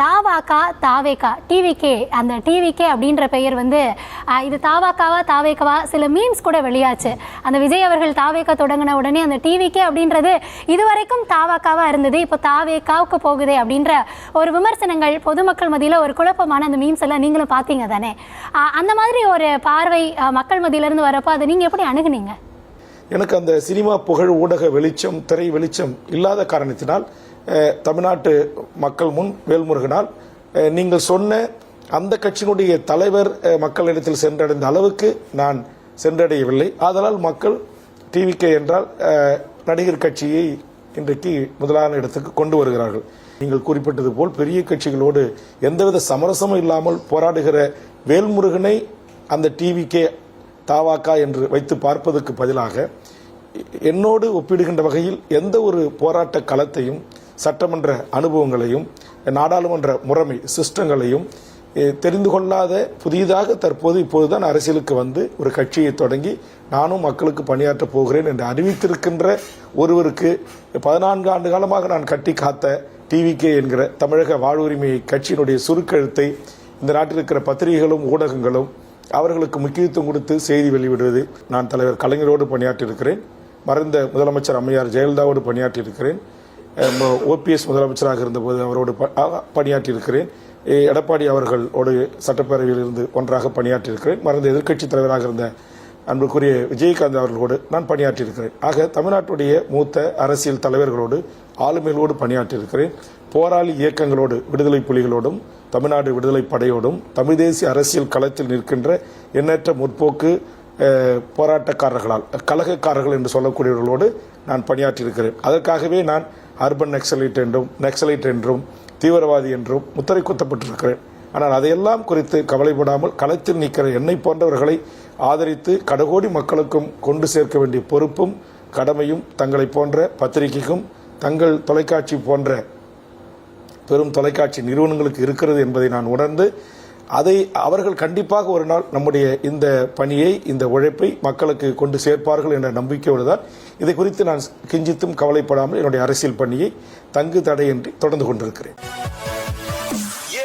தாவாக்கா தாவேக்கா TVK, அந்த TVK அப்படின்ற பெயர் வந்து இது தாவாக்காவா தாவேக்காவா சில மீம்ஸ் கூட வெளியாச்சு. அந்த விஜய் அவர்கள் தாவேக்கா தொடங்கின உடனே அந்த டிவிகே அப்படின்றது இதுவரைக்கும் தாவாக்காவா இருந்தது, இப்போ தாவேக்காவுக்கு போகுதே அப்படின்ற ஒரு விமர்சனங்கள் பொதுமக்கள் மத்தியில் ஒரு குழப்பமான அந்த மீம்ஸ் எல்லாம் நீங்களும் பார்த்தீங்க தானே? அந்த மாதிரி ஒரு பார்வை மக்கள் மத்தியிலிருந்து வரப்போ அதை நீங்கள் எப்படி அணுகுனீங்க? எனக்கு அந்த சினிமா புகழ் ஊடக வெளிச்சம் திரை வெளிச்சம் இல்லாத காரணத்தினால் தமிழ்நாட்டு மக்கள் முன் வேல்முருகனால் நீங்கள் சொன்ன அந்த கட்சியினுடைய தலைவர் மக்களிடத்தில் சென்றடைந்த அளவுக்கு நான் சென்றடையவில்லை. ஆதலால் மக்கள் டிவிகே என்றால் நடிகர் கட்சியை இன்றைக்கு முதலான இடத்துக்கு கொண்டு வருகிறார்கள். நீங்கள் குறிப்பிட்டது போல் பெரிய கட்சிகளோடு எந்தவித சமரசமும் இல்லாமல் போராடுகிற வேல்முருகனை அந்த டிவிகே தாவாக்கா என்று வைத்து பார்ப்பதற்கு பதிலாக என்னோடு ஒப்பிடுகின்ற வகையில் எந்த ஒரு போராட்ட களத்தையும் சட்டமன்ற அனுபவங்களையும் நாடாளுமன்ற முறைமை சிஸ்டங்களையும் தெரிந்து கொள்ளாத புதிதாக தற்போது இப்போதுதான் அரசியலுக்கு வந்து ஒரு கட்சியை தொடங்கி நானும் மக்களுக்கு பணியாற்றப் போகிறேன் என்று அறிவித்திருக்கின்ற ஒருவருக்கு 14 ஆண்டு காலமாக நான் கட்டி காத்த டிவிகே என்கிற தமிழக வாழ்வுரிமை கட்சியினுடைய சுருக்கெழுத்தை இந்த நாட்டில் இருக்கிற பத்திரிகைகளும் ஊடகங்களும் அவர்களுக்கு முக்கியத்துவம் கொடுத்து செய்தி வெளியிடுவது. நான் தலைவர் கலைஞரோடு பணியாற்றியிருக்கிறேன், மறைந்த முதலமைச்சர் அம்மையார் ஜெயலலிதாவோடு பணியாற்றியிருக்கிறேன், ஓபிஎஸ் முதலமைச்சராக இருந்தபோது அவரோடு பணியாற்றியிருக்கிறேன், எடப்பாடி அவர்களோடு சட்டப்பேரவையில் இருந்து ஒன்றாக பணியாற்றியிருக்கிறேன், மறைந்த எதிர்க்கட்சி தலைவராக இருந்த அன்புக்குரிய விஜயகாந்த் அவர்களோடு நான் பணியாற்றியிருக்கிறேன். ஆக தமிழ்நாட்டுடைய மூத்த அரசியல் தலைவர்களோடு ஆளுமைகளோடு பணியாற்றியிருக்கிறேன். போராளி இயக்கங்களோடு விடுதலை புலிகளோடும் தமிழ்நாடு விடுதலை படையோடும் தமிழ் தேசிய அரசியல் களத்தில் நிற்கின்ற எண்ணற்ற முற்போக்கு போராட்டக்காரர்களால் கழகக்காரர்கள் என்று சொல்லக்கூடியவர்களோடு நான் பணியாற்றியிருக்கிறேன். அதற்காகவே நான் அர்பன் நக்சலைட் என்றும் தீவிரவாதி என்றும் முத்திரை குத்தப்பட்டிருக்கிறேன். ஆனால் அதையெல்லாம் குறித்து கவலைப்படாமல் களத்தில் நிற்கிற என்னை போன்றவர்களை ஆதரித்து கடகோடி மக்களுக்கும் கொண்டு சேர்க்க வேண்டிய பொறுப்பும் கடமையும் தங்களை போன்ற பத்திரிகைக்கும் தங்கள் தொலைக்காட்சி போன்ற பெரும் தொலைக்காட்சி நிறுவனங்களுக்கு இருக்கிறது என்பதை நான் உணர்ந்து அதை அவர்கள் கண்டிப்பாக ஒரு நாள் நம்முடைய இந்த பணியை இந்த உழைப்பை மக்களுக்கு கொண்டு சேர்ப்பார்கள் என்ற நம்பிக்கையோடு தான் இதை குறித்து நான் கிஞ்சித்தும் கவலைப்படாமல் என்னுடைய அரசியல் பணியை தங்கு தடையின்றி தொடர்ந்து கொண்டிருக்கிறேன்.